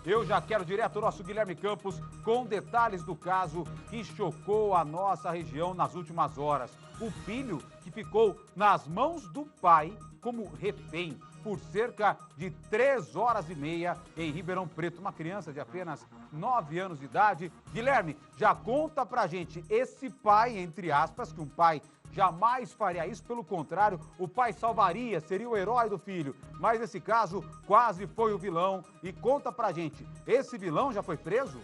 Eu já quero direto ao nosso Guilherme Campos com detalhes do caso que chocou a nossa região nas últimas horas. O filho que ficou nas mãos do pai como refém por cerca de 3 horas e meia em Ribeirão Preto. Uma criança de apenas 9 anos de idade. Guilherme, já conta pra gente, esse pai, entre aspas, que um pai jamais faria isso, pelo contrário, o pai salvaria, seria o herói do filho. Mas nesse caso, quase foi o vilão. E conta pra gente, esse vilão já foi preso?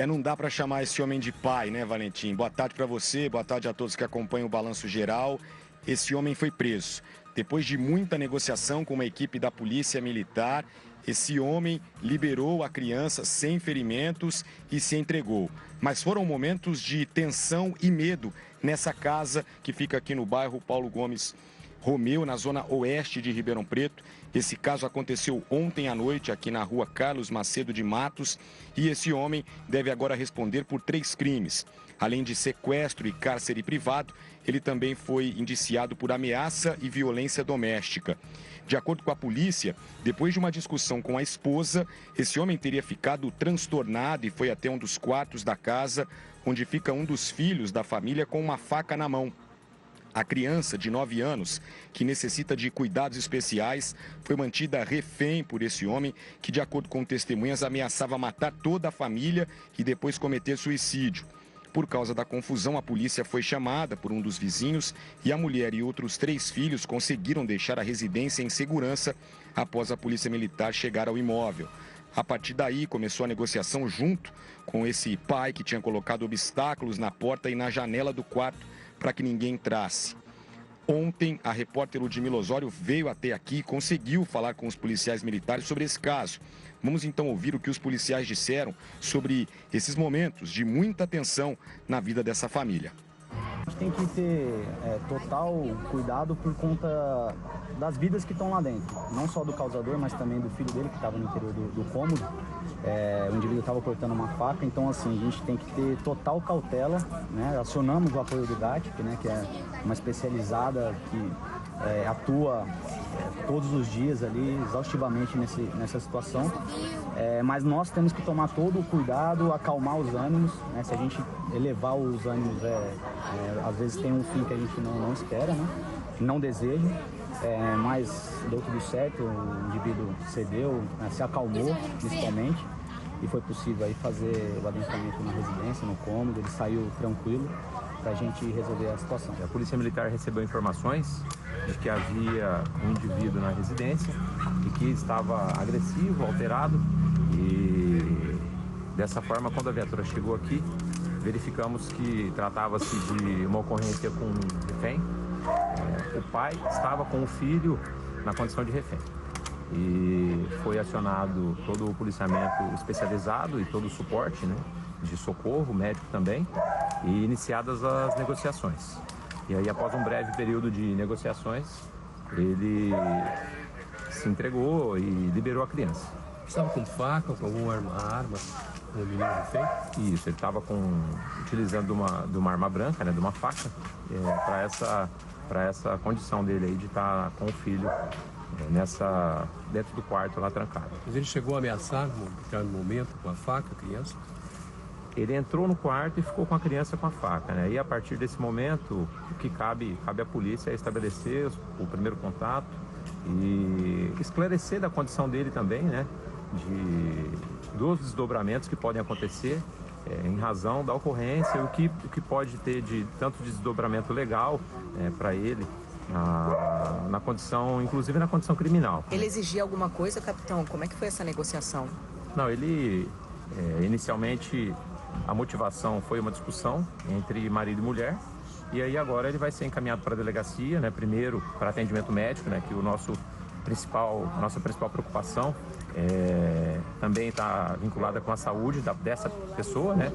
Não dá para chamar esse homem de pai, né, Valentim? Boa tarde para você, boa tarde a todos que acompanham o Balanço Geral. Esse homem foi preso. Depois de muita negociação com uma equipe da Polícia Militar, esse homem liberou a criança sem ferimentos e se entregou. Mas foram momentos de tensão e medo nessa casa que fica aqui no bairro Paulo Gomes Romeu, na zona oeste de Ribeirão Preto. Esse caso aconteceu ontem à noite aqui na rua Carlos Macedo de Matos e esse homem deve agora responder por 3 crimes. Além de sequestro e cárcere privado, ele também foi indiciado por ameaça e violência doméstica. De acordo com a polícia, depois de uma discussão com a esposa, esse homem teria ficado transtornado e foi até um dos quartos da casa, onde fica um dos filhos da família com uma faca na mão. A criança de 9 anos, que necessita de cuidados especiais, foi mantida refém por esse homem que, de acordo com testemunhas, ameaçava matar toda a família e depois cometer suicídio. Por causa da confusão, a polícia foi chamada por um dos vizinhos e a mulher e outros 3 filhos conseguiram deixar a residência em segurança após a polícia militar chegar ao imóvel. A partir daí, começou a negociação junto com esse pai que tinha colocado obstáculos na porta e na janela do quarto para que ninguém entrasse. Ontem, a repórter Ludmila Osório veio até aqui e conseguiu falar com os policiais militares sobre esse caso. Vamos então ouvir o que os policiais disseram sobre esses momentos de muita tensão na vida dessa família. A gente tem que ter total cuidado por conta das vidas que estão lá dentro. Não só do causador, mas também do filho dele que estava no interior do cômodo. O indivíduo estava cortando uma faca, então assim, a gente tem que ter total cautela, né? Acionamos o apoio do GATP, né? Que é uma especializada que atua todos os dias ali, exaustivamente nessa situação. Mas nós temos que tomar todo o cuidado, acalmar os ânimos, né? Se a gente elevar os ânimos, às vezes tem um fim que a gente não espera, né? Não deseja. Mas deu tudo certo, o indivíduo cedeu, se acalmou principalmente e foi possível aí fazer o adentramento na residência, no cômodo, ele saiu tranquilo para a gente resolver a situação. A Polícia Militar recebeu informações de que havia um indivíduo na residência e que estava agressivo, alterado e dessa forma, quando a viatura chegou aqui, verificamos que tratava-se de uma ocorrência com um refém. O pai estava com o filho na condição de refém e foi acionado todo o policiamento especializado e todo o suporte, né, de socorro, médico também, e iniciadas as negociações. E aí, após um breve período de negociações, ele se entregou e liberou a criança. Estava com faca, com alguma arma no menino refém? Isso, ele estava utilizando de uma arma branca, né, de uma faca, para essa condição dele aí de estar com o filho dentro do quarto lá trancado. Mas ele chegou a ameaçar no momento com a faca a criança? Ele entrou no quarto e ficou com a criança com a faca, né? E a partir desse momento, o que cabe à polícia é estabelecer o primeiro contato e esclarecer da condição dele também, né? Dos desdobramentos que podem acontecer em razão da ocorrência, o que pode ter de tanto de desdobramento legal para ele, na condição, inclusive na condição criminal. Ele exigia alguma coisa, capitão? Como é que foi essa negociação? Não, ele inicialmente a motivação foi uma discussão entre marido e mulher e aí agora ele vai ser encaminhado para a delegacia, né? Primeiro para atendimento médico, né? Que nossa principal preocupação também está vinculada com a saúde dessa pessoa, né?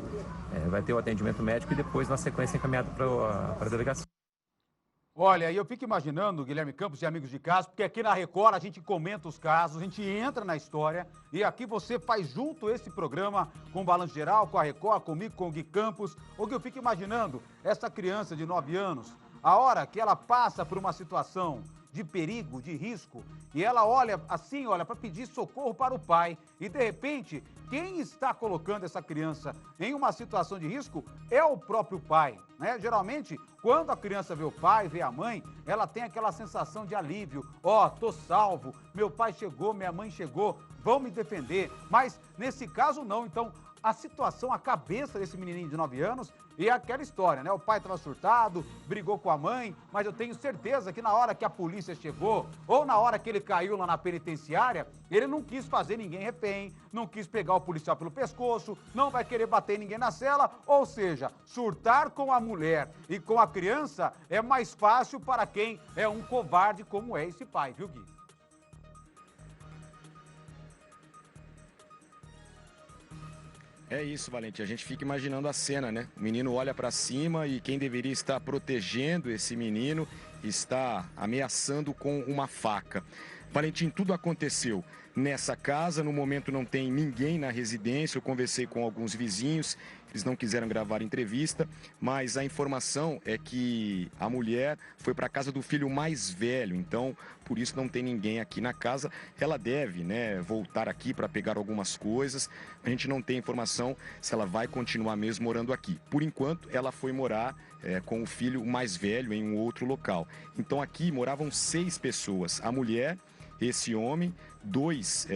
Vai ter o atendimento médico e depois, na sequência, encaminhado para a delegacia. Olha, eu fico imaginando, Guilherme Campos e amigos de casa, porque aqui na Record a gente comenta os casos, a gente entra na história e aqui você faz junto esse programa com o Balanço Geral, com a Record, comigo, com o Gui Campos. O que eu fico imaginando, essa criança de 9 anos, a hora que ela passa por uma situação de perigo, de risco, e ela olha assim, olha, para pedir socorro para o pai, e de repente, quem está colocando essa criança em uma situação de risco é o próprio pai, né? Geralmente, quando a criança vê o pai, vê a mãe, ela tem aquela sensação de alívio. Ó, tô salvo, meu pai chegou, minha mãe chegou, vão me defender. Mas nesse caso não, então a situação, a cabeça desse menininho de 9 anos e aquela história, né? O pai estava surtado, brigou com a mãe, mas eu tenho certeza que na hora que a polícia chegou, ou na hora que ele caiu lá na penitenciária, ele não quis fazer ninguém refém, não quis pegar o policial pelo pescoço, não vai querer bater em ninguém na cela, ou seja, surtar com a mulher e com a criança é mais fácil para quem é um covarde como é esse pai, viu, Gui? É isso, Valentim. A gente fica imaginando a cena, né? O menino olha para cima e quem deveria estar protegendo esse menino está ameaçando com uma faca. Valentim, tudo aconteceu nessa casa. No momento não tem ninguém na residência. Eu conversei com alguns vizinhos. Eles não quiseram gravar entrevista, mas a informação é que a mulher foi para a casa do filho mais velho, então por isso não tem ninguém aqui na casa. Ela deve, né, voltar aqui para pegar algumas coisas. A gente não tem informação se ela vai continuar mesmo morando aqui. Por enquanto, ela foi morar com o filho mais velho em um outro local. Então aqui moravam 6 pessoas. A mulher, esse homem, 2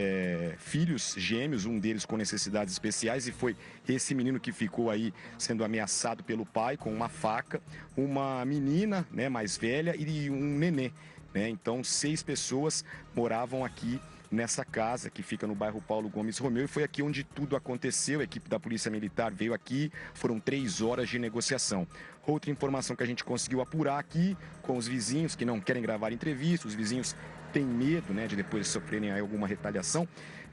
filhos gêmeos, um deles com necessidades especiais, e foi esse menino que ficou aí sendo ameaçado pelo pai com uma faca, uma menina, né, mais velha e um nenê, né? Então 6 pessoas moravam aqui nessa casa que fica no bairro Paulo Gomes Romeu, e foi aqui onde tudo aconteceu. A equipe da Polícia Militar veio aqui, foram 3 horas de negociação. Outra informação que a gente conseguiu apurar aqui com os vizinhos que não querem gravar entrevista, os vizinhos têm medo, né, de depois sofrerem aí alguma retaliação.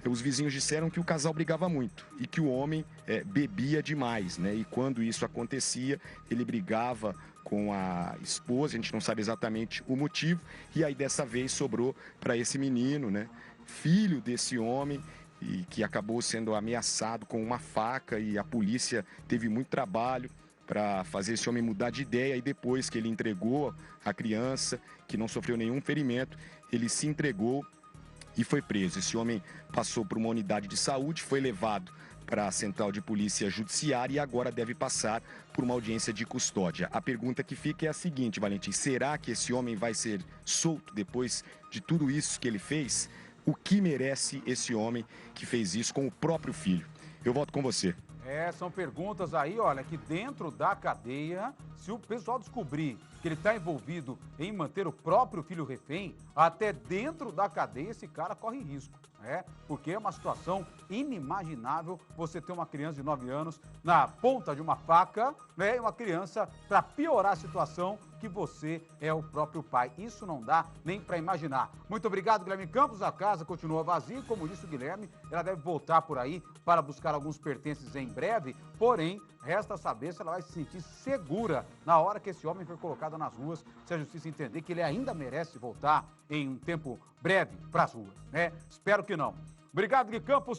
Os vizinhos disseram que o casal brigava muito e que o homem bebia demais, né? E quando isso acontecia, ele brigava com a esposa, a gente não sabe exatamente o motivo, e aí dessa vez sobrou para esse menino, né, filho desse homem, e que acabou sendo ameaçado com uma faca, e a polícia teve muito trabalho para fazer esse homem mudar de ideia, e depois que ele entregou a criança, que não sofreu nenhum ferimento, ele se entregou e foi preso. Esse homem passou por uma unidade de saúde, foi levado para a Central de Polícia Judiciária e agora deve passar por uma audiência de custódia. A pergunta que fica é a seguinte, Valentim: será que esse homem vai ser solto depois de tudo isso que ele fez? O que merece esse homem que fez isso com o próprio filho? Eu volto com você. São perguntas aí, olha, que dentro da cadeia, se o pessoal descobrir que ele está envolvido em manter o próprio filho refém, até dentro da cadeia esse cara corre risco, né? Porque é uma situação inimaginável você ter uma criança de 9 anos na ponta de uma faca, né? E uma criança, para piorar a situação, que você é o próprio pai. Isso não dá nem para imaginar. Muito obrigado, Guilherme Campos. A casa continua vazia, como disse o Guilherme, ela deve voltar por aí para buscar alguns pertences em breve, porém, resta saber se ela vai se sentir segura na hora que esse homem for colocado nas ruas, se a justiça entender que ele ainda merece voltar em um tempo breve para as ruas, né? Espero que não. Obrigado, Guilherme Campos.